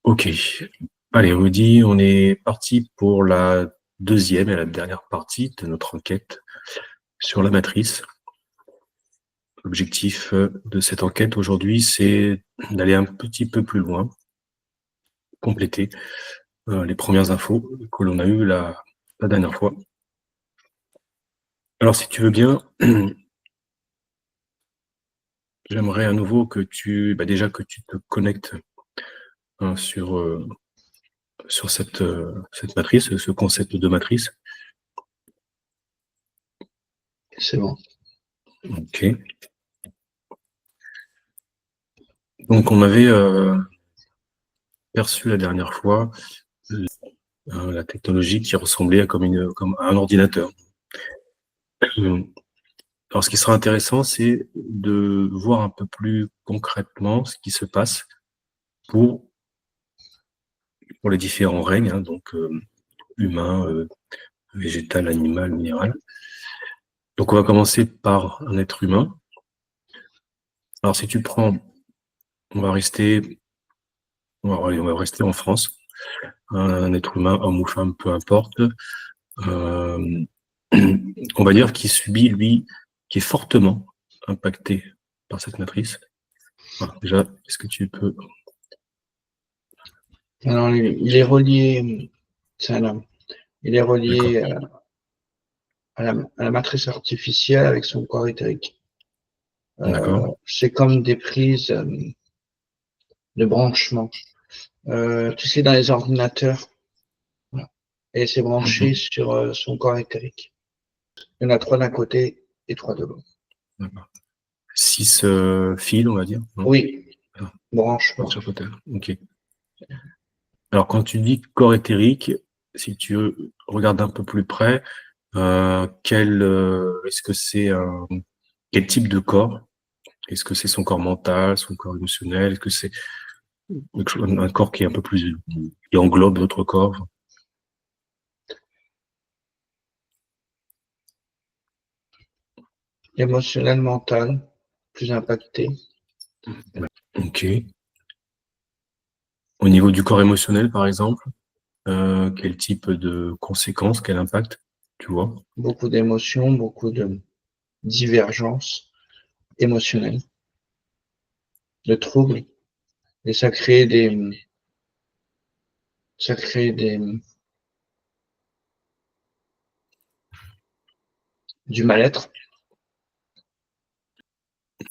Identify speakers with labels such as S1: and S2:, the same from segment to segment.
S1: Ok. Allez, Rudy, on est parti pour la deuxième et la dernière partie de notre enquête sur la matrice. L'objectif de cette enquête aujourd'hui, c'est d'aller un petit peu plus loin, compléter les premières infos que l'on a eues la dernière fois. Alors, si tu veux bien, j'aimerais à nouveau que déjà que tu te connectes sur cette matrice, ce concept de matrice.
S2: C'est bon.
S1: Ok. Donc, on avait perçu la dernière fois la technologie qui ressemblait à comme un ordinateur. Alors, ce qui sera intéressant, c'est de voir un peu plus concrètement ce qui se passe pour les différents règnes, donc humain, végétal, animal, minéral. Donc, on va commencer par un être humain. Alors, si tu prends, on va rester en France. Un être humain, homme ou femme, peu importe. On va dire qu'il subit, lui, qui est fortement impacté par cette matrice. Alors, déjà, est-ce que tu peux...
S2: Alors, il est relié, il est relié à la matrice artificielle avec son corps éthérique. C'est comme des prises de branchement. Tu sais, dans les ordinateurs, voilà. Et c'est branché sur son corps éthérique. Il y en a 3 d'un côté et 3 de l'autre.
S1: 6 fils, on va dire. Non,
S2: oui, branchement.
S1: Ok. Alors, quand tu dis corps éthérique, si tu regardes un peu plus près, est-ce que c'est quel type de corps? Est-ce que c'est son corps mental, son corps émotionnel? Est-ce que c'est un corps qui est un peu plus, qui englobe d'autres corps?
S2: Émotionnel, mental, plus impacté.
S1: Ok. Au niveau du corps émotionnel, par exemple, quel type de conséquences, quel impact, tu vois?
S2: Beaucoup d'émotions, beaucoup de divergences émotionnelles, de troubles, et ça crée du mal-être.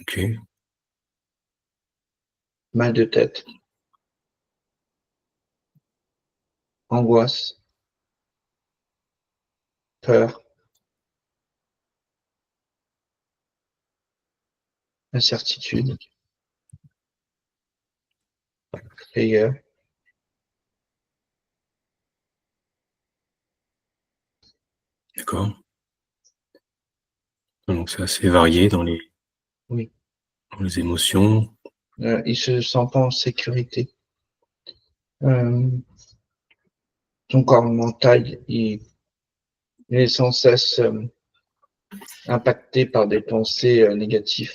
S1: Ok.
S2: Mal de tête, angoisse, peur, incertitude, frayeur.
S1: D'accord. Donc, c'est assez varié dans les émotions.
S2: Il se sent pas en sécurité. Son corps mental, il est sans cesse impacté par des pensées négatives.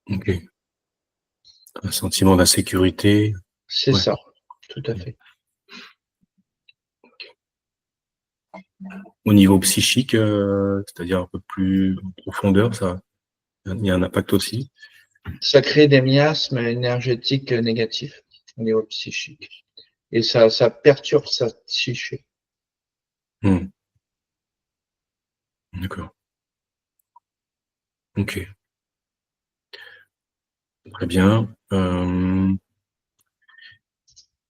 S1: Ok. Un sentiment d'insécurité.
S2: C'est ça, tout à fait.
S1: Au niveau psychique, c'est-à-dire un peu plus en profondeur, il y a un impact aussi.
S2: Ça crée des miasmes énergétiques négatifs au niveau psychique. Et ça perturbe sa psyché.
S1: D'accord. Ok. Très bien.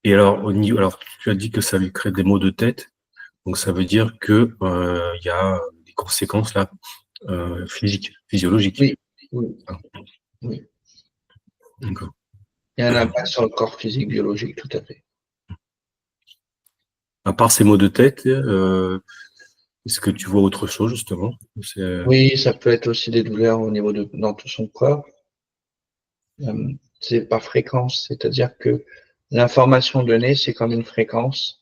S1: Et alors, tu as dit que ça lui crée des maux de tête. Donc, ça veut dire que il y a des conséquences là, physiologiques.
S2: Oui, oui, oui.
S1: D'accord.
S2: Il y a un impact sur le corps physique, biologique, tout à fait.
S1: À part ces maux de tête, est-ce que tu vois autre chose, justement?
S2: Oui, ça peut être aussi des douleurs au niveau dans tout son corps. C'est par fréquence, c'est-à-dire que l'information donnée, c'est comme une fréquence.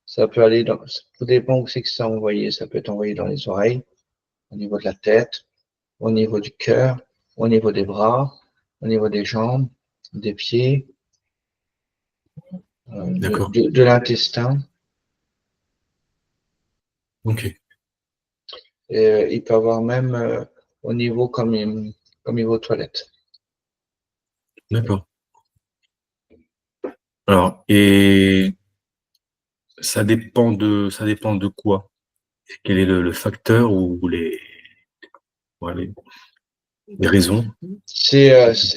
S2: Ça peut aller tout dépend où c'est que c'est envoyé. Ça peut être envoyé dans les oreilles, au niveau de la tête, au niveau du cœur, au niveau des bras, au niveau des jambes, des pieds,
S1: D'accord.
S2: de l'intestin.
S1: Ok.
S2: Et il peut avoir même au niveau comme il va aux toilettes.
S1: D'accord. Alors, et ça dépend de quoi? Quel est le facteur ou les raisons?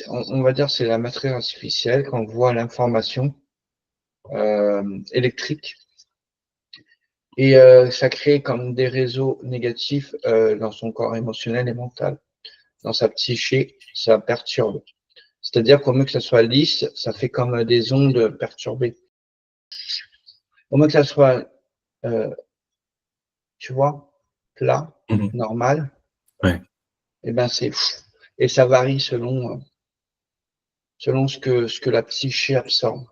S2: On va dire, c'est la matrice artificielle quand on voit l'information électrique et ça crée comme des réseaux négatifs dans son corps émotionnel et mental, dans sa psyché, ça perturbe. C'est-à-dire qu'au mieux que ça soit lisse, ça fait comme des ondes perturbées. Au mieux que ça soit, euh, tu vois, plat,
S1: Mhm.
S2: normal,
S1: Ouais.
S2: et ben et ça varie selon ce que la psyché absorbe.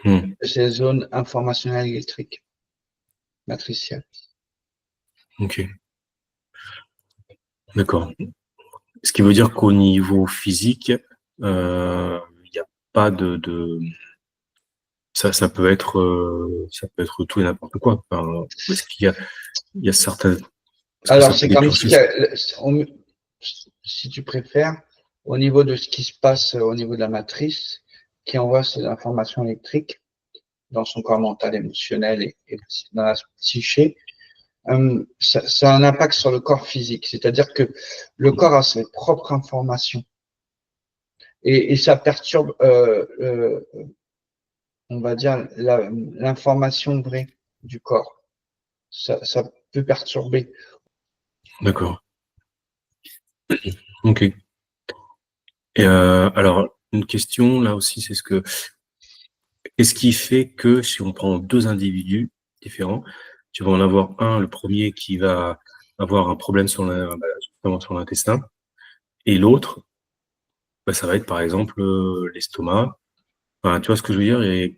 S1: Mhm.
S2: Ces zones informationnelles électriques, matricielles.
S1: Ok. D'accord. Ce qui veut dire qu'au niveau physique, il n'y a pas ça peut être tout et n'importe quoi. Enfin, est-ce il y a certains, est-ce que
S2: Alors,
S1: ça peut
S2: c'est comme
S1: déclencher?
S2: si, si tu préfères, au niveau de ce qui se passe au niveau de la matrice, qui envoie ces informations électriques dans son corps mental, émotionnel et dans la psyché, ça a un impact sur le corps physique. C'est-à-dire que le corps a ses propres informations et ça perturbe, on va dire, l'information vraie du corps. Ça peut perturber.
S1: D'accord. Ok. Et alors, une question là aussi, c'est qu'est-ce qui fait que si on prend deux individus différents, tu vas en avoir un, le premier qui va avoir un problème justement sur l'intestin, et l'autre, bah, ça va être par exemple l'estomac. Enfin, tu vois ce que je veux dire? Et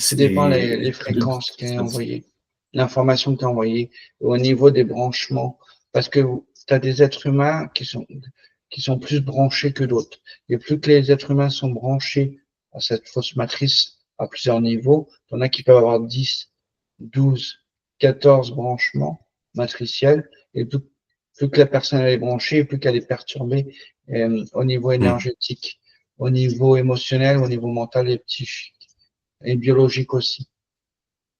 S2: Tout dépend
S1: c'est
S2: les fréquences qui est envoyée, l'information qui est envoyée au niveau des branchements. Parce que tu as des êtres humains qui sont plus branchés que d'autres. Et plus que les êtres humains sont branchés à cette fausse matrice à plusieurs niveaux, il y en a qui peuvent avoir 10, 12, 14 branchements matriciels. Et plus que la personne elle est branchée, plus qu'elle est perturbée au niveau
S1: Hmm,
S2: énergétique, au niveau émotionnel, au niveau mental et psychique et biologique aussi.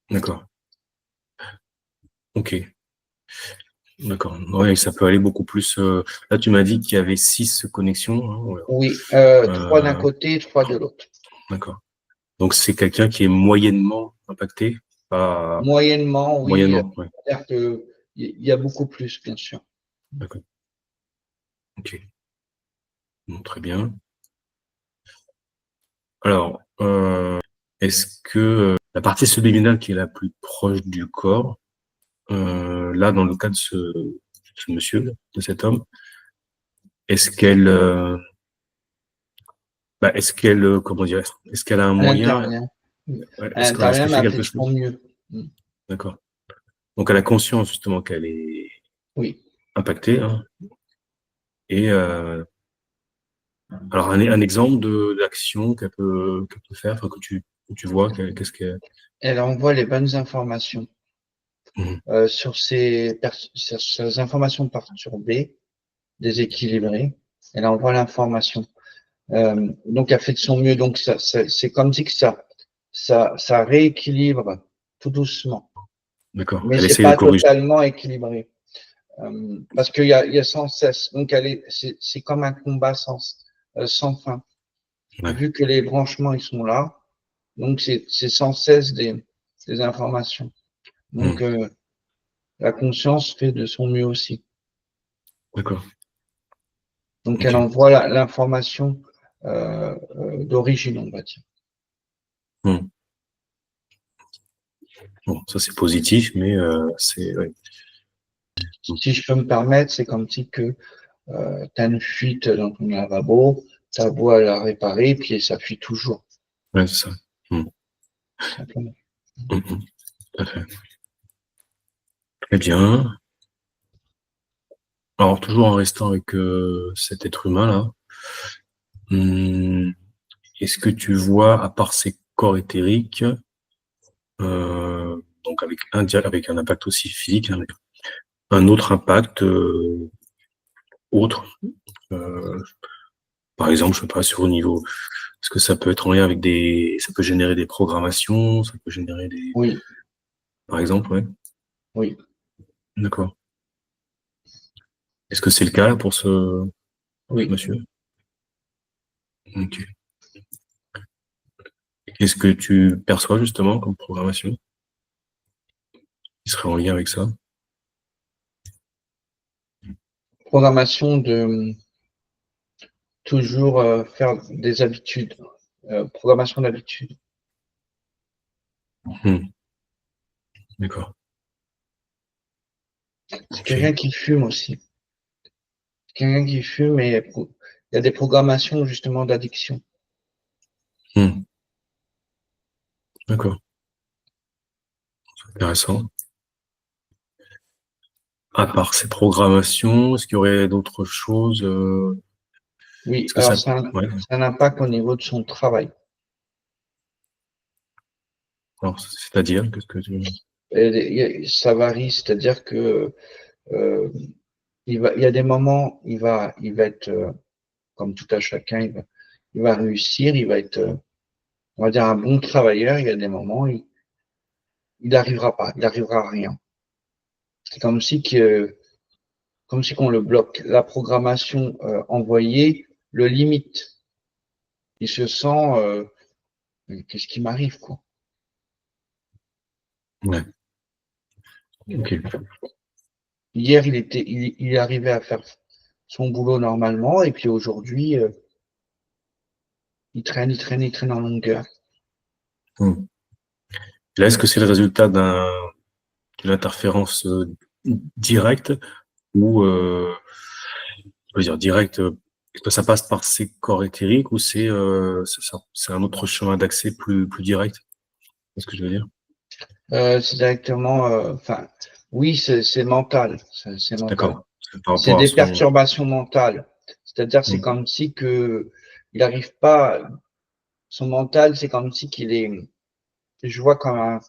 S1: d'accord. Ok. D'accord. Ouais, ça peut aller beaucoup plus. Là, tu m'as dit qu'il y avait 6 connexions, hein, ouais.
S2: Oui, 3 d'un
S1: Euh,
S2: côté et 3 de l'autre.
S1: d'accord. Donc, c'est quelqu'un qui est moyennement impacté, pas
S2: Moyennement, oui,
S1: moyennement. Ouais.
S2: c'est-à-dire que il y a beaucoup plus, bien sûr.
S1: D'accord. Ok. Bon, très bien. Alors, est-ce que la partie subliminale qui est la plus proche du corps, là, dans le cas de ce monsieur, de cet homme, est-ce qu'elle, comment dire, est-ce qu'elle a un
S2: À
S1: moyen,
S2: l'intérieur.
S1: ouais,
S2: À
S1: est-ce
S2: l'intérieur,
S1: qu'elle
S2: mais
S1: fait
S2: elle fait
S1: quelque
S2: de son
S1: chose?
S2: mieux.
S1: D'accord. Donc, elle a conscience justement qu'elle est
S2: Oui.
S1: impactée, hein, et alors un exemple d'action qu'elle peut faire, enfin, que tu vois, qu'est-ce que.
S2: Elle envoie les bonnes informations
S1: Mhm.
S2: sur ces informations perturbées, déséquilibrées. Elle envoie l'information. Donc, elle fait de son mieux. Donc, c'est comme si que ça rééquilibre tout doucement.
S1: D'accord.
S2: Mais
S1: Elle
S2: c'est
S1: essaye de
S2: pas
S1: corriger.
S2: totalement équilibré. Parce il y a sans cesse. Donc, c'est comme un combat sans fin.
S1: Ouais.
S2: Vu que les branchements, ils sont là, donc c'est sans cesse des informations. Donc,
S1: Mhm.
S2: la conscience fait de son mieux aussi.
S1: D'accord.
S2: Donc, elle
S1: Ok.
S2: envoie l'information d'origine, on va dire.
S1: Mhm. Bon, ça c'est positif, mais c'est ouais.
S2: Si je peux me permettre, c'est comme si que tu as une fuite dans ton lavabo, tu as beau à la réparer, puis ça fuit toujours,
S1: Ouais, c'est ça. Mhm.
S2: simplement.
S1: Mhm. Tout à fait. Très bien. Alors, toujours en restant avec cet être humain-là, hum, est-ce que tu vois, à part ces corps éthériques, donc avec un impact aussi physique, hein, un autre impact autre, par exemple, je sais pas, sur le niveau, est-ce que ça peut être en lien avec ça peut générer des programmations, ça peut générer
S2: Oui,
S1: par exemple, ouais,
S2: oui.
S1: d'accord. Est-ce que c'est le cas pour ce
S2: Oui.
S1: monsieur? Ok. Qu'est-ce que tu perçois justement comme programmation qui serait en lien avec ça?
S2: Programmation de toujours faire des habitudes. Programmation d'habitude.
S1: Hmm, d'accord.
S2: C'est
S1: Ok.
S2: quelqu'un qui fume aussi. Quelqu'un qui fume et il y a des programmations justement d'addiction.
S1: Hmm, d'accord. Intéressant. À part ces programmations, est-ce qu'il y aurait d'autres choses
S2: Oui,
S1: est-ce que
S2: alors
S1: ça... Ouais.
S2: ça a un impact au niveau de son travail.
S1: Alors, c'est-à-dire, qu'est-ce que tu...
S2: Ça varie, c'est-à-dire que euh, il y a des moments, il va être comme tout à chacun, il va réussir, il va être, on va dire, un bon travailleur. Il y a des moments, il n'arrivera pas, il n'arrivera à rien. C'est comme si qu'on le bloque. La programmation envoyée le limite. Il se sent, qu'est-ce qui m'arrive, quoi.
S1: Ouais. Ok.
S2: Hier, il arrivait à faire son boulot normalement, et puis aujourd'hui, il traîne en longueur.
S1: Hmm. Là, est-ce que c'est le résultat d'une interférence directe ou, je veux dire, directe, est-ce que ça passe par ces corps éthériques ou c'est un autre chemin d'accès plus direct? C'est ce que je veux dire?
S2: C'est directement, enfin, oui, c'est mental, c'est mental.
S1: D'accord. C'est par
S2: C'est
S1: rapport à
S2: des
S1: son...
S2: perturbations mentales. C'est-à-dire, c'est
S1: Hmm.
S2: comme si que il n'arrive pas, son mental, c'est comme si qu'il est, je vois comme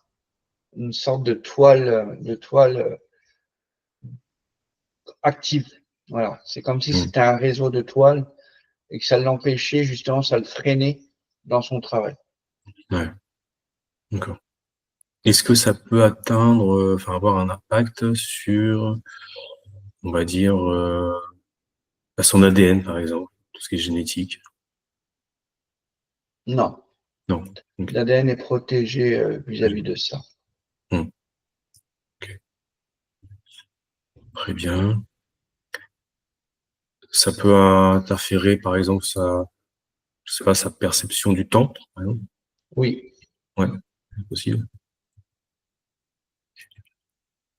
S2: une sorte de toile active. Voilà. C'est comme si
S1: Hmm.
S2: c'était un réseau de toiles et que ça l'empêchait, justement, ça le freinait dans son travail.
S1: Ouais. D'accord. Est-ce que ça peut atteindre, enfin avoir un impact sur, on va dire, son ADN, par exemple, tout ce qui est génétique?
S2: Non.
S1: Non. Ok.
S2: L'ADN est protégé vis-à-vis de ça.
S1: Hmm. Ok. Très bien. Ça peut interférer, par exemple, je sais pas, sa perception du temps, par exemple.
S2: Oui.
S1: Ouais, c'est possible.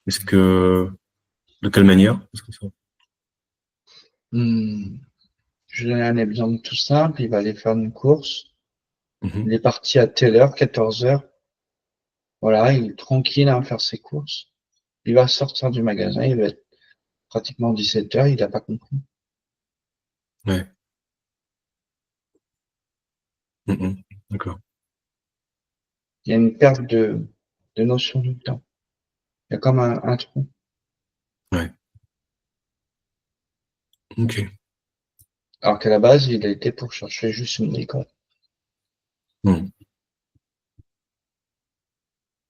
S1: Est-ce que, de quelle manière? Est-ce que ça...
S2: Hmm. Je vais donner un exemple tout simple. Il va aller faire une course. Il
S1: Mhm.
S2: est parti à telle heure, 14 heures. Voilà, il est tranquille à faire ses courses. Il va sortir du magasin, il va être pratiquement 17 heures, il n'a pas compris.
S1: Ouais. Mhm. D'accord.
S2: Il y a une perte de notion du temps. Il y a comme un trou.
S1: Ouais. Ok.
S2: Alors qu'à la base, il a été pour chercher juste une école.
S1: Hmm.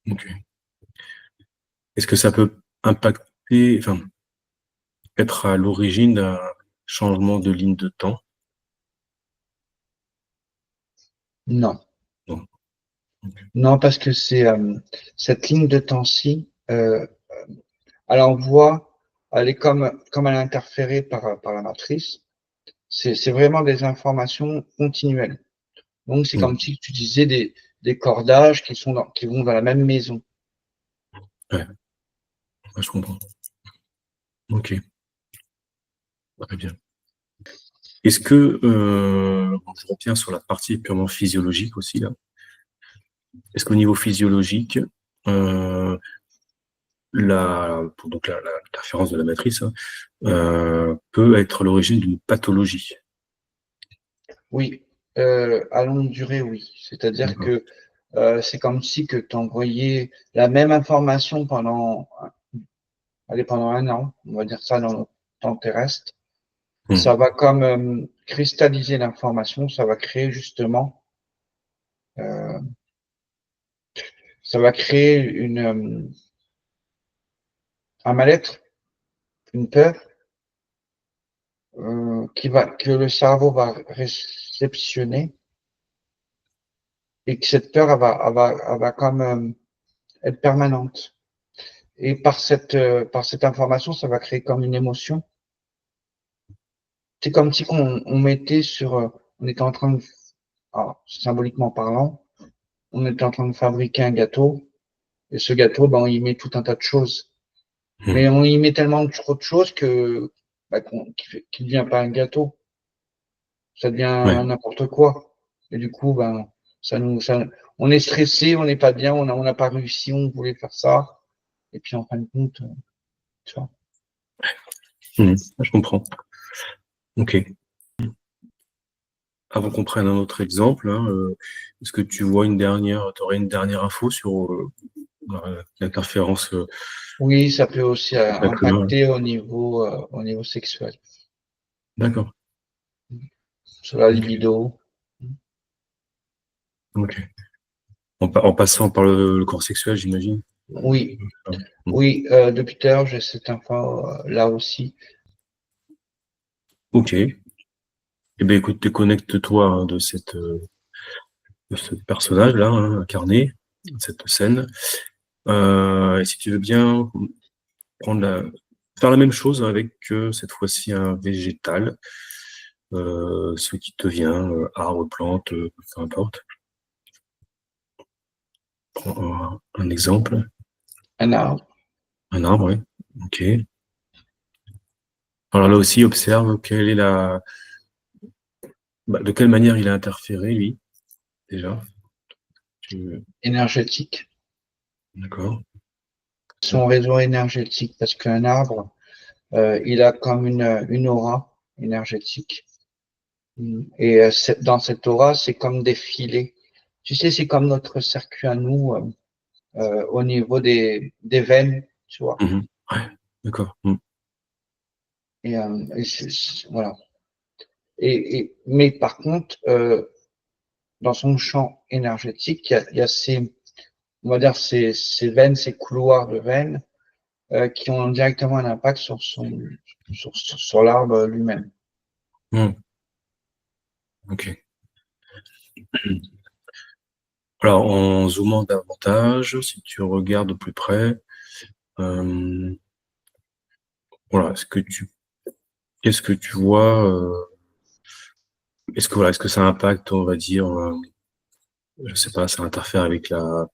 S1: Ok. Est-ce que ça peut impacter, enfin, être à l'origine d'un changement de ligne de temps?
S2: Non.
S1: Non. Ok.
S2: Non, parce que c'est cette ligne de temps-ci, elle envoie, elle est comme elle est interférée par la matrice. C'est vraiment des informations continuelles. Donc, c'est
S1: Hmm.
S2: comme si tu disais des cordages qui vont dans la même maison.
S1: Ouais. Ouais, je comprends. Ok. Très bien. Est-ce que, bon, je reviens sur la partie purement physiologique aussi, là. Est-ce qu'au niveau physiologique, euh, donc l'interférence de la matrice, hein, peut être l'origine d'une pathologie?
S2: Oui. À longue durée, oui. C'est-à-dire
S1: D'accord.
S2: que c'est comme si que tu envoyais la même information pendant un an, on va dire ça dans le temps terrestre. Ça va comme cristalliser l'information, ça va créer justement, euh, ça va créer un mal-être, une peur, que le cerveau va réceptionner et que cette peur elle va comme être permanente. Et par cette information, ça va créer comme une émotion. C'est comme si on mettait on était en train de, alors, symboliquement parlant, on était en train de fabriquer un gâteau, et ce gâteau, ben, on y met tout un tas de choses. Mais on y met tellement trop de choses que, bah, qu'il ne devient pas un gâteau. Ça devient
S1: Ouais.
S2: n'importe quoi. Et du coup, ben, on est stressé, on n'est pas bien, on n'a pas réussi, on voulait faire ça. Et puis, en fin de compte, tu vois.
S1: Je comprends. Ok. Avant qu'on prenne un autre exemple, hein, est-ce que tu vois t'aurais une dernière info sur l'interférence
S2: Oui, ça peut aussi
S1: avec l'humain?
S2: impacter au niveau sexuel,
S1: D'accord.
S2: sur la
S1: Ok.
S2: libido.
S1: Ok. En passant par le corps sexuel, j'imagine.
S2: Oui,
S1: Mm.
S2: oui, depuis tout à l'heure, j'ai cette info là aussi.
S1: Ok. Eh bien, écoute, déconnecte-toi hein, de ce personnage-là, hein, incarné, de cette scène. Et si tu veux bien prendre faire la même chose avec cette fois-ci un végétal, ce qui te vient, arbre, plante, peu importe. Prends un exemple,
S2: Un arbre,
S1: un arbre, oui. Ok. Alors là aussi, observe de quelle manière il a interféré, lui, déjà.
S2: énergétique,
S1: D'accord.
S2: son réseau énergétique, parce qu'un arbre, il a comme une aura énergétique. Et dans cette aura, c'est comme des filets. Tu sais, c'est comme notre circuit à nous au niveau des veines, tu vois.
S1: Mhm. Ouais, d'accord.
S2: Voilà. Mais par contre, dans son champ énergétique, il y a on va dire ces veines, ces couloirs de veines qui ont directement un impact sur l'arbre lui-même.
S1: Mhm. Ok. Alors, en zoomant davantage, si tu regardes de plus près, euh, voilà, qu'est-ce que tu vois, est-ce que ça impacte, on va dire, je sais pas, ça interfère avec la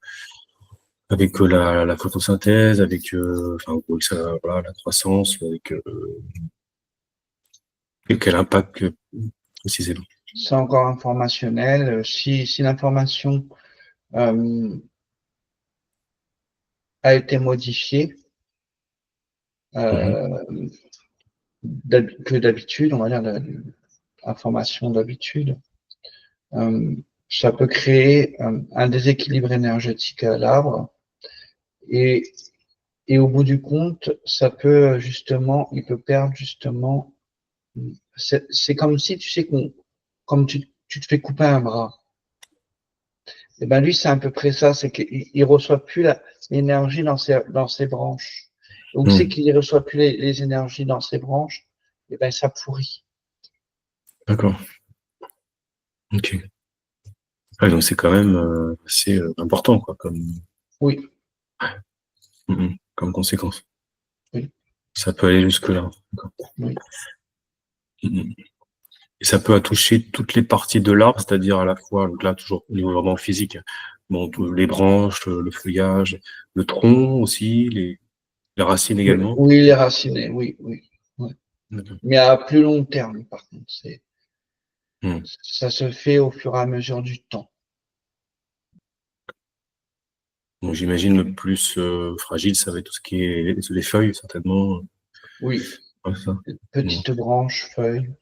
S1: photosynthèse, avec, enfin, voilà, la croissance, avec, quel impact précisément?
S2: C'est encore informationnel. Si l'information euh, a été modifiée,
S1: Mhm.
S2: euh, que d'habitude, on va dire l'information d'habitude, euh, ça peut créer un déséquilibre énergétique à l'arbre et, et au bout du compte, ça peut justement, il peut perdre justement, c'est comme si tu sais comme tu te fais couper un bras. Et ben lui, c'est à peu près ça, c'est qu'il reçoit plus l'énergie dans ses branches. Donc c'est
S1: Mhm.
S2: qu'il ne reçoit plus les énergies dans ses branches, et ben ça pourrit.
S1: D'accord. Ok. Ouais, donc c'est quand même assez important, quoi,
S2: Oui,
S1: comme conséquence.
S2: oui,
S1: Ça peut aller jusque-là. D'accord.
S2: oui.
S1: Mhm. Et ça peut toucher toutes les parties de l'arbre, c'est-à-dire à la fois, donc là, toujours au niveau vraiment physique, bon, les branches, le feuillage, le tronc aussi, les racines également.
S2: Oui, les racines, oui, oui. Ouais.
S1: D'accord.
S2: Mais à plus long terme, par contre,
S1: Hmm.
S2: ça se fait au fur et à mesure du temps.
S1: Donc j'imagine le plus fragile, ça va être tout ce qui est les feuilles, certainement.
S2: Oui,
S1: Ouais, ça. Hmm.
S2: petites branches, feuilles.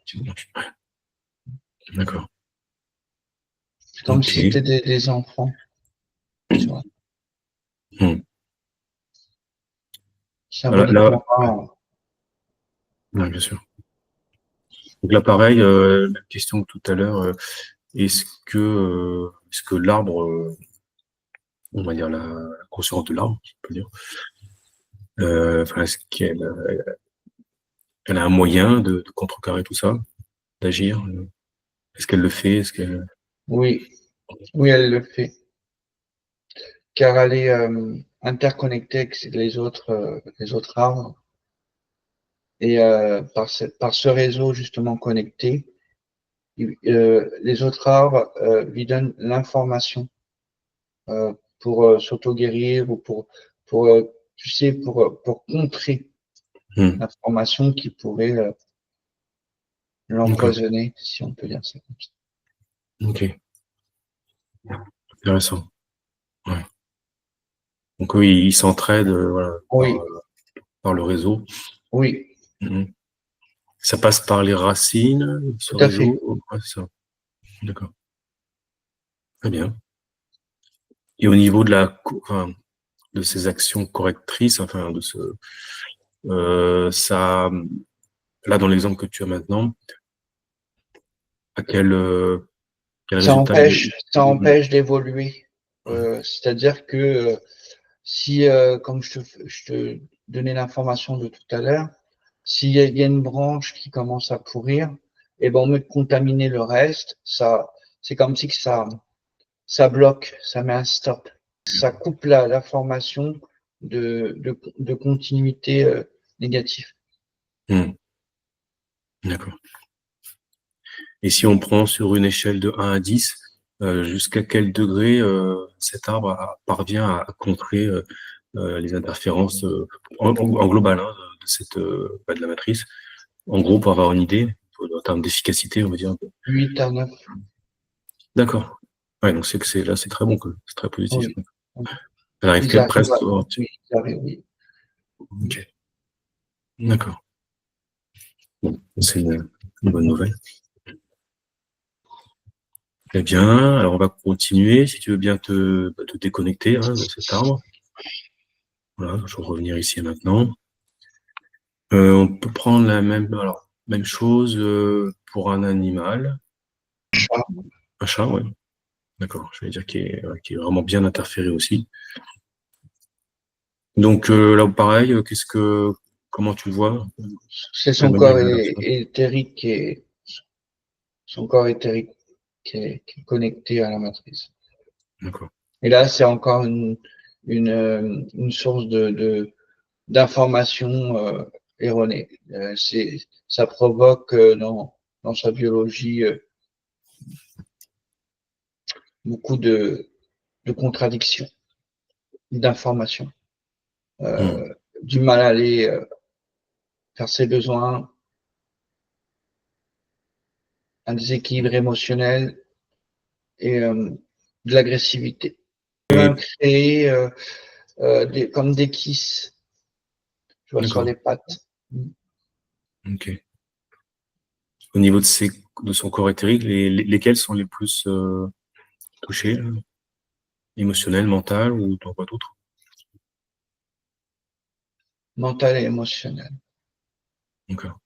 S1: D'accord.
S2: C'est comme
S1: Ok.
S2: si c'était des enfants. Tu vois.
S1: Là,
S2: Symboliquement parlant.
S1: ouais, bien sûr. Donc là, pareil, la question de tout à l'heure, est-ce que l'arbre, on va dire la conscience de l'arbre, je peux dire, enfin, est-ce elle a un moyen de contrecarrer tout ça, d'agir? Est-ce qu'elle le fait? Est-ce qu'elle...
S2: Oui, oui, elle le fait. Car elle est interconnectée avec les autres arbres. Et par ce réseau justement connecté, les autres arbres lui donnent l'information pour s'auto-guérir ou pour tu sais, pour contrer
S1: Hmm.
S2: l'information qui pourrait
S1: D'accord.
S2: l'empoisonner, si on peut dire ça comme ça.
S1: Ok. Intéressant. Ouais. Donc oui, ils s'entraident, voilà,
S2: Oui,
S1: par le réseau.
S2: oui,
S1: Mhm. Ça passe par les racines, ce
S2: tout à fait.
S1: réseau. Ouais, c'est ça. D'accord. Très bien. Et au niveau de enfin, de ces actions correctrices, enfin, ça, là, dans l'exemple que tu as maintenant, à quel résultat
S2: Ça empêche d'évoluer. C'est-à-dire que si, comme je te donnais l'information de tout à l'heure, s'il y a une branche qui commence à pourrir, et ben, au lieu de contaminer le reste, c'est comme si que ça bloque, ça met un stop. Ça coupe la formation de continuité négative.
S1: Hmm. D'accord. Et si on prend sur une échelle de 1 à 10, jusqu'à quel degré cet arbre parvient à contrer les interférences en global, hein, de de la matrice, en gros, pour avoir une idée, en termes d'efficacité, on va dire.
S2: 8 à 9,
S1: D'accord. Ouais, donc c'est que là, c'est très bon, quoi. C'est très positif.
S2: oui.
S1: Elle arrive
S2: Ils arrivent
S1: presque.
S2: à, oui, ils arrivent, oui.
S1: Ok. D'accord. Bon, c'est une bonne nouvelle. Eh bien, alors on va continuer. Si tu veux bien te déconnecter, hein, de cet arbre. Voilà, je vais revenir ici et maintenant. On peut prendre alors, même chose pour un animal. Un chat, ouais. D'accord. Je vais dire qui est vraiment bien interféré aussi. Donc là, pareil, comment tu le vois?
S2: C'est
S1: Quelle
S2: son
S1: manière
S2: corps
S1: il interfère?
S2: éthérique son corps éthérique qui est connecté à la matrice.
S1: D'accord.
S2: Et là, c'est encore une source d'informations erronées. Ça provoque dans sa biologie beaucoup de contradictions, d'informations,
S1: Hmm.
S2: du mal à aller faire ses besoins, un déséquilibre émotionnel et de l'agressivité. On peut même
S1: Et
S2: créer comme des kisses, tu vois, sur
S1: d'accord.
S2: les pattes.
S1: Ok. Au niveau de son corps éthérique, lesquels sont les plus touchés, là? Émotionnel, mental ou t'en quoi d'autre?
S2: Mental et émotionnel,
S1: D'accord.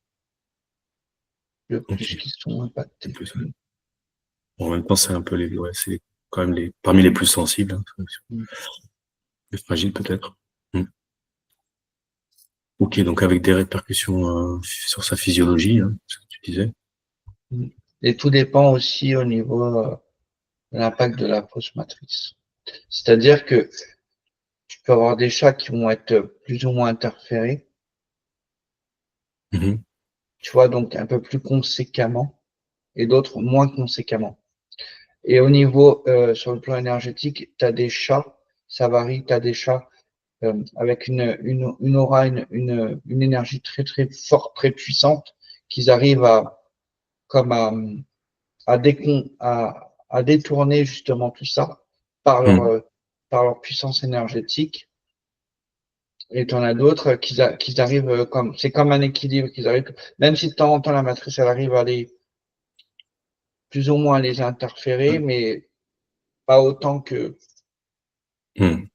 S2: le
S1: Ok.
S2: plus qui sont
S1: En
S2: impactés.
S1: plus, ouais. Bon, en même temps, c'est un peu ouais, c'est quand même parmi les plus sensibles, hein, les fragiles peut-être. Hmm. Ok, donc avec des répercussions sur sa physiologie, hein, ce que tu disais.
S2: Et tout dépend aussi au niveau de l'impact de la fausse matrice. C'est-à-dire que tu peux avoir des chats qui vont être plus ou moins interférés,
S1: Mhm.
S2: tu vois, donc un peu plus conséquemment, et d'autres moins conséquemment. Et au niveau, sur le plan énergétique, tu as des chats, ça varie, tu as des chats avec une aura, une énergie très très forte, très puissante, qu'ils arrivent comme à détourner justement tout ça par
S1: Hmm.
S2: par leur puissance énergétique. Et tu en as d'autres qui arrivent comme, c'est comme un équilibre, qu'ils arrivent, même si de temps en temps la matrice, elle arrive à les, plus ou moins les interférer, mais pas autant que.
S1: Ouais,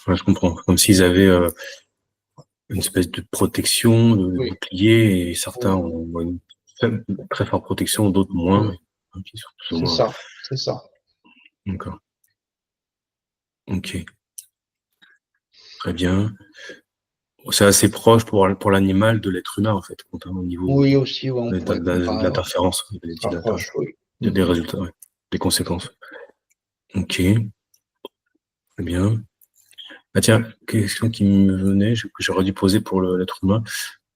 S1: je comprends. Comme s'ils avaient une espèce de protection, de
S2: Oui,
S1: bouclier, et certains
S2: oui,
S1: ont une très forte protection, d'autres moins,
S2: oui,
S1: qui sont plus ou moins.
S2: c'est ça.
S1: D'accord. Ok, très bien. C'est assez proche pour l'animal de l'être humain, en fait, au niveau
S2: Oui, aussi, ouais, on pourrait
S1: de
S2: comparer, ouais,
S1: l'interférence, des
S2: se rapproche, oui.
S1: des résultats, ouais, des conséquences. Ok, très bien. Ah tiens, question qui me venait, que j'aurais dû poser pour l'être humain.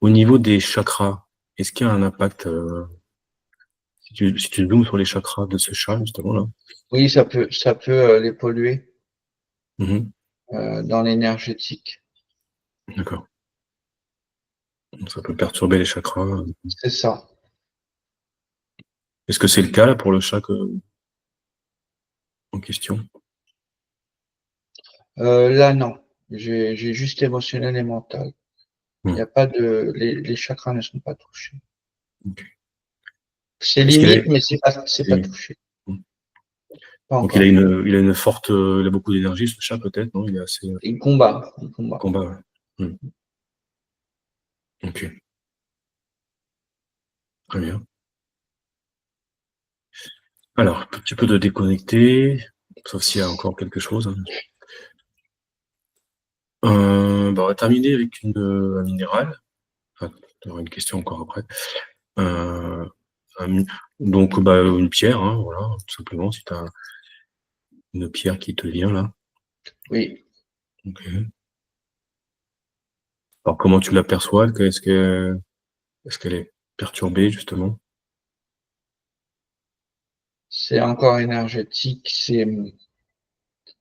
S1: Au niveau des chakras, est-ce qu'il y a un impact, si tu zoomes sur les chakras de ce chat, justement, là?
S2: Oui, ça peut les polluer
S1: Mhm.
S2: dans l'énergétique.
S1: D'accord. Ça peut perturber les chakras.
S2: C'est ça.
S1: Est-ce que c'est le cas, là, pour le chat en question?
S2: Là, non. J'ai juste émotionnel et mental. Il
S1: Hmm.
S2: n'y a pas de, les chakras ne sont pas touchés.
S1: Ok.
S2: C'est
S1: Est-ce qu'il a,
S2: limite, mais c'est pas touché.
S1: Hmm.
S2: Pas
S1: Donc
S2: encore.
S1: il a une forte, il a beaucoup d'énergie, ce chat, peut-être, non? Il est assez
S2: Il combat, il combat.
S1: combat, ouais. Hmm. Ok, très bien. Alors, un petit peu de déconnecter, sauf s'il y a encore quelque chose, hein. Bah, on va terminer avec un minéral. Enfin, tu auras une question encore après. Euh, un donc, bah, une pierre, hein, voilà, tout simplement, si tu as une pierre qui te vient là.
S2: Oui.
S1: Ok. Alors, comment tu l'aperçois? Est-ce qu'elle est perturbée, justement?
S2: C'est encore énergétique, c'est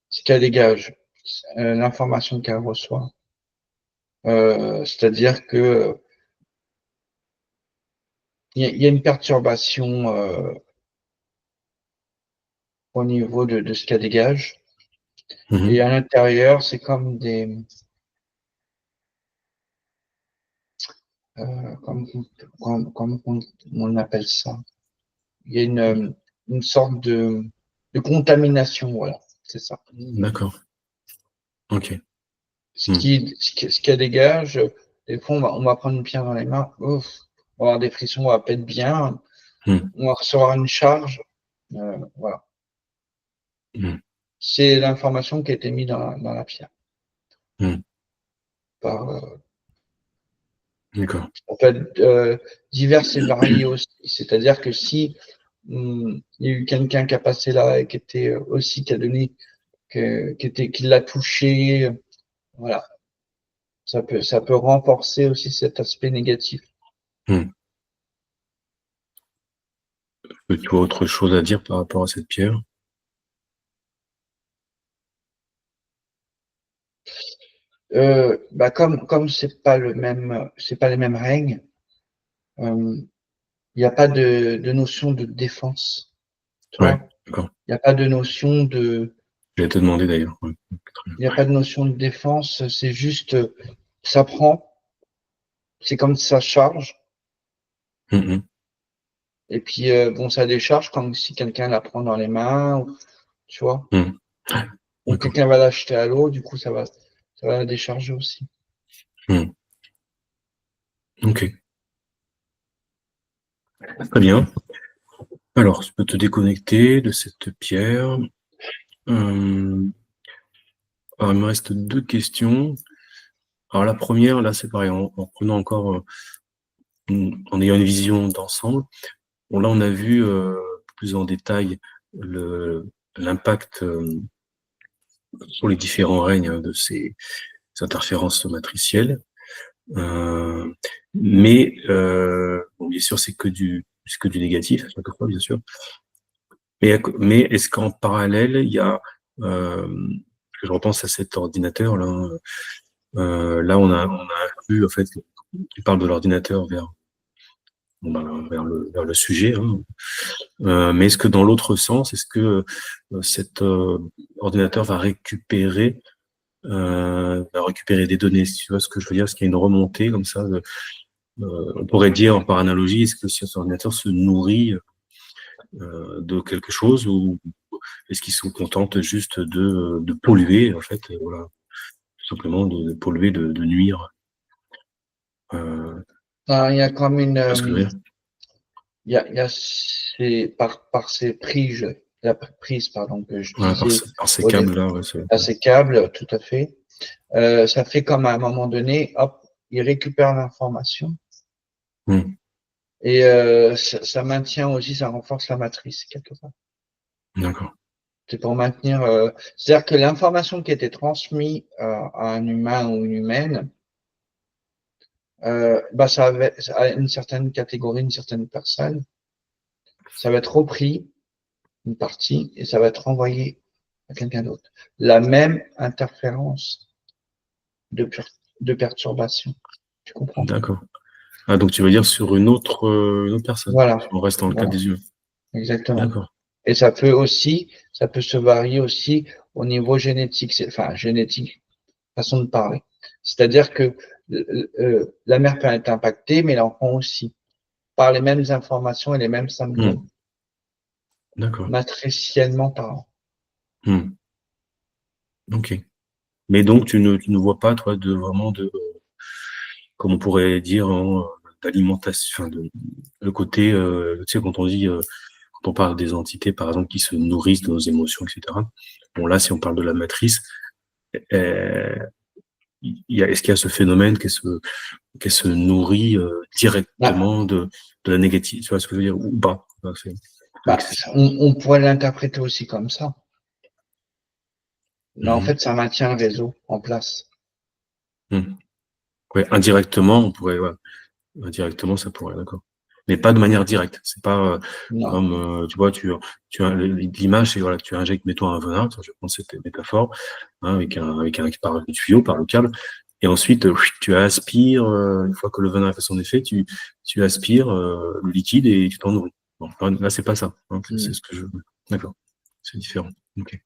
S2: ce qu'elle dégage, l'information qu'elle reçoit. C'est-à-dire que il y a une perturbation au niveau de ce qu'elle dégage. Et
S1: Mhm.
S2: à l'intérieur, c'est comme des, comme, on appelle ça. Il y a une sorte de contamination, voilà, c'est ça.
S1: D'accord. Ok.
S2: Ce qu'elle dégage, des fois, on va prendre une pierre dans les mains, ouf, on va avoir des frissons, on va pas être bien,
S1: Hmm.
S2: on va recevoir une charge, voilà.
S1: Hmm.
S2: C'est l'information qui a été mise dans la pierre.
S1: Hmm.
S2: Par,
S1: D'accord.
S2: ça peut être divers et variés aussi. C'est-à-dire que si il y a eu quelqu'un qui a passé là et qui était aussi, qui a donné, qui l'a touché, voilà, ça peut renforcer aussi cet aspect négatif.
S1: Hmm. Tu as autre chose à dire par rapport à cette pierre?
S2: Bah comme c'est pas les mêmes règnes, il n'y a pas de notion de défense, tu
S1: Ouais,
S2: vois.
S1: d'accord.
S2: Il n'y a pas de notion de,
S1: J'allais te demander d'ailleurs. Ouais. Très
S2: il n'y a pas de notion de défense. C'est juste, ça prend, c'est comme ça charge,
S1: bien. Hmm, hmm.
S2: et puis bon, ça décharge comme si quelqu'un la prend dans les mains, ou, tu vois.
S1: Hmm.
S2: Ou
S1: D'accord.
S2: quelqu'un va l'acheter à l'eau, du coup, ça va la décharger aussi.
S1: Hmm. Ok. Très bien. Alors, tu peux te déconnecter de cette pierre. Alors, il me reste deux questions. Alors, la première, là, c'est pareil, en prenant encore, en ayant une vision d'ensemble. Bon, là, on a vu plus en détail l'impact sur les différents règnes, hein, de ces interférences matricielles. Euh, mais, bon, bien sûr, c'est que du négatif, à chaque fois, bien sûr. Mais est-ce qu'en parallèle, il y a, je repense à cet ordinateur là, là on a inclus, en fait, tu parles de l'ordinateur vers, bon, ben, vers le sujet, hein. Mais est-ce que dans l'autre sens, est-ce que cet ordinateur va récupérer des données, si tu vois ce que je veux dire, est-ce qu'il y a une remontée comme ça, on pourrait dire par analogie, est-ce que cet ordinateur se nourrit de quelque chose, est-ce qu'ils sont contentes juste de polluer, en fait, voilà, tout simplement de polluer, de nuire.
S2: Il y a comme une,
S1: Parce que je veux dire.
S2: il y a par ces prises, la prise, pardon, que je
S1: Voilà,
S2: disais
S1: par ces
S2: au dé-
S1: câbles-là, ouais, c'est.
S2: à ces câbles, tout à fait. Ça fait comme à un moment donné, hop, il récupère l'information et ça maintient aussi, ça renforce la matrice quelque part.
S1: D'accord.
S2: C'est pour maintenir, c'est-à-dire que l'information qui était transmise à un humain ou une humaine, ça à une certaine catégorie, une certaine personne, ça va être repris, une partie, et ça va être renvoyé à quelqu'un d'autre. La même interférence de, de perturbation. Tu comprends?
S1: D'accord. Ah, donc tu veux dire sur une autre personne,
S2: Voilà.
S1: si on reste dans le cas
S2: Voilà.
S1: des humains.
S2: Exactement.
S1: D'accord.
S2: Et ça peut aussi, ça peut se varier aussi au niveau génétique, enfin génétique, façon de parler. C'est-à-dire que la mère peut être impactée, mais l'enfant aussi, par les mêmes informations et les mêmes symptômes,
S1: D'accord.
S2: matriciellement parlant.
S1: Ok. Mais donc tu ne vois pas, toi, vraiment comme on pourrait dire, d'alimentation, enfin, le côté, tu sais, quand on dit, quand on parle des entités, par exemple, qui se nourrissent de nos émotions, etc. Bon, là, si on parle de la matrice, euh, est-ce qu'il y a ce phénomène qu'elle se nourrit
S2: Bah,
S1: directement de la négative, tu vois ce que je veux dire, ou pas?
S2: bah, on pourrait l'interpréter aussi comme ça. Mais en fait, ça maintient le réseau en place.
S1: Ouais, indirectement, on pourrait, ouais. Indirectement, ça pourrait, d'accord. Mais pas de manière directe. C'est pas
S2: Non.
S1: comme, tu vois, tu as l'image, c'est voilà, tu injectes, mets-toi un venin, je prends cette métaphore, hein, avec un par le tuyau, par le câble, et ensuite tu aspires, une fois que le venin a fait son effet, tu aspires le liquide et tu t'en nourris. Bon, là, c'est pas ça. Hein, c'est ce que je. D'accord. C'est différent. Ok.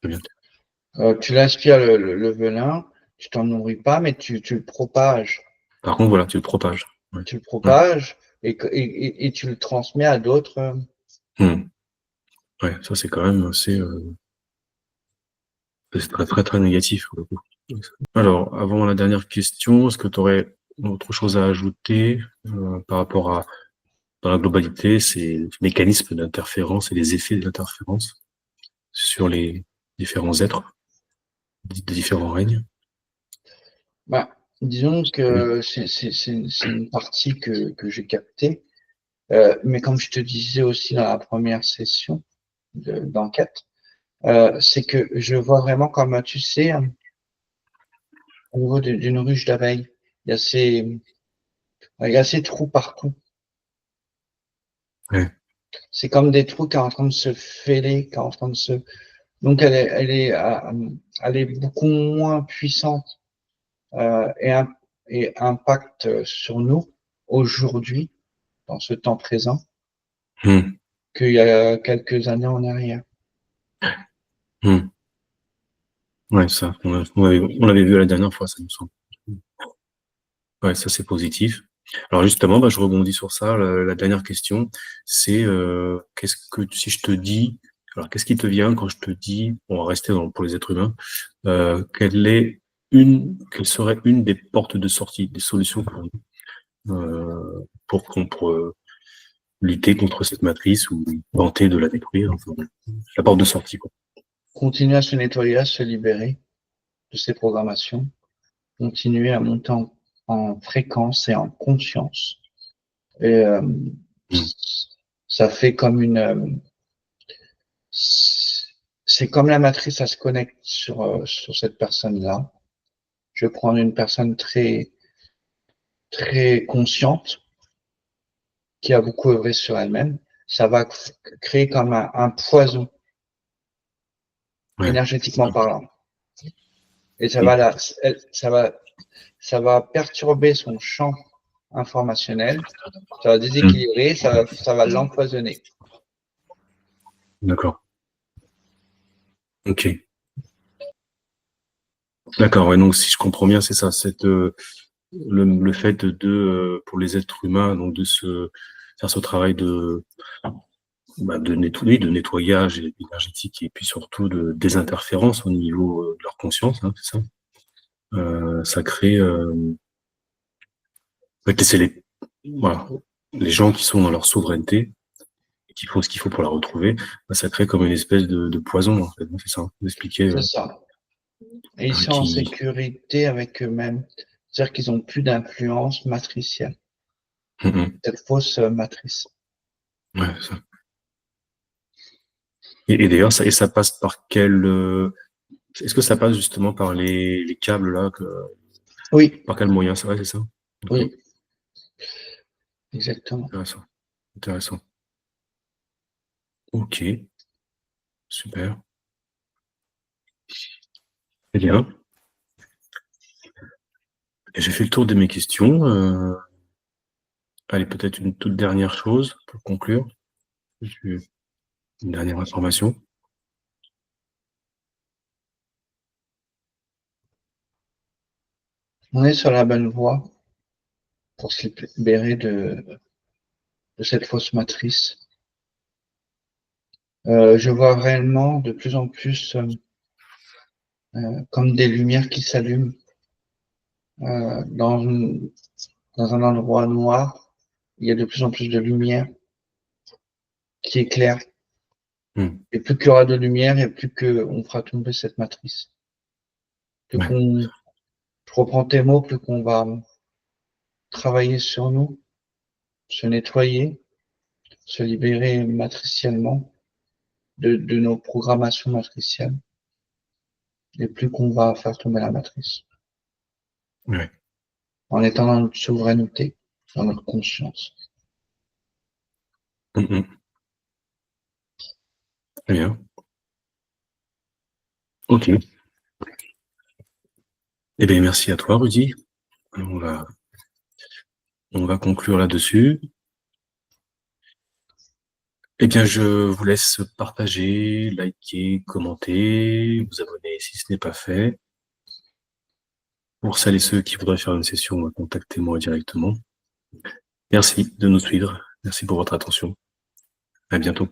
S1: Très bien.
S2: Tu l'aspires le venin, tu t'en nourris pas, mais tu le propages.
S1: Par contre, voilà, tu le propages. Ouais.
S2: Tu le propages et tu le transmets à d'autres.
S1: Ouais, ça c'est quand même assez. C'est très, très, très négatif pour le coup. Alors, avant la dernière question, est-ce que tu aurais autre chose à ajouter par rapport à, dans la globalité, ces mécanismes d'interférence et les effets de l'interférence sur les différents êtres, des différents règnes?
S2: Bah, disons
S1: Oui.
S2: que c'est une partie que j'ai captée. Mais comme je te disais aussi dans la première session d'enquête, c'est que je vois vraiment comme, tu sais, au niveau d'une ruche d'abeilles, il y a il y a ces trous partout.
S1: Ouais.
S2: C'est comme des trous qui sont en train de se fêler, qui sont en train de se. Donc elle est beaucoup moins puissante et, et impacte sur nous aujourd'hui, dans ce temps présent,
S1: Hum,
S2: qu'il y a quelques années en arrière.
S1: hum. Ouais, ça, on l'avait vu la dernière fois, ça me semble. Ouais, ça c'est positif. Alors justement, bah, je rebondis sur ça. La dernière question, c'est qu'est-ce que si je te dis, alors qu'est-ce qui te vient quand je te dis, on va rester pour les êtres humains, quelle serait une des portes de sortie, des solutions pour lutter contre cette matrice ou tenter de la détruire, enfin, la porte de sortie, quoi.
S2: Continuer à se nettoyer, à se libérer de ces programmations, continuer à monter en fréquence et en conscience. Et
S1: Mm.
S2: ça fait comme c'est comme la matrice, ça se connecte sur cette personne-là. Je vais prendre une personne très, très consciente qui a beaucoup œuvré sur elle-même. Ça va créer comme un poison,
S1: Ouais.
S2: énergétiquement parlant. Et ça va,
S1: Mm.
S2: ça va perturber son champ informationnel, ça va
S1: Mm.
S2: déséquilibrer, ça va l'empoisonner.
S1: D'accord. Ok. D'accord. Ouais, donc si je comprends bien, c'est ça. Le fait pour les êtres humains, donc de faire ce travail de nettoyage énergétique et puis surtout de désinterférence au niveau de leur conscience, hein, c'est ça. Ça crée, c'est les gens qui sont dans leur souveraineté et qui font ce qu'il faut pour la retrouver, ça crée comme une espèce de poison, en fait, c'est ça, vous expliquez,
S2: C'est ça. Et ils sont en
S1: qui...
S2: sécurité avec eux-mêmes. C'est-à-dire qu'ils n'ont plus d'influence matricielle. Cette fausse matrice.
S1: Ouais, ça. Et d'ailleurs, ça passe par quel... est-ce que ça passe justement par les câbles là
S2: Oui,
S1: par quel moyen? C'est vrai, c'est ça?
S2: oui, exactement.
S1: Intéressant. Intéressant. Ok, super. Très bien. Et j'ai fait le tour de mes questions. Allez, peut-être une toute dernière chose pour conclure. Une dernière information.
S2: On est sur la bonne voie pour se libérer de cette fausse matrice. Je vois réellement de plus en plus comme des lumières qui s'allument dans un endroit noir. Il y a de plus en plus de lumière qui éclaire. Et plus qu'il y aura de lumière, et plus qu'on fera tomber cette matrice. Plus
S1: Ouais,
S2: qu'on, je reprends tes mots, plus qu'on va travailler sur nous, se nettoyer, se libérer matriciellement de nos programmations matricielles, et plus qu'on va faire tomber la matrice.
S1: ouais.
S2: En étant dans notre souveraineté, dans notre conscience.
S1: Très bien. Ok. Eh bien, merci à toi, Rudy. On va conclure là-dessus. Eh bien, je vous laisse partager, liker, commenter, vous abonner si ce n'est pas fait. Pour celles et ceux qui voudraient faire une session, contactez-moi directement. Merci de nous suivre. Merci pour votre attention. À bientôt.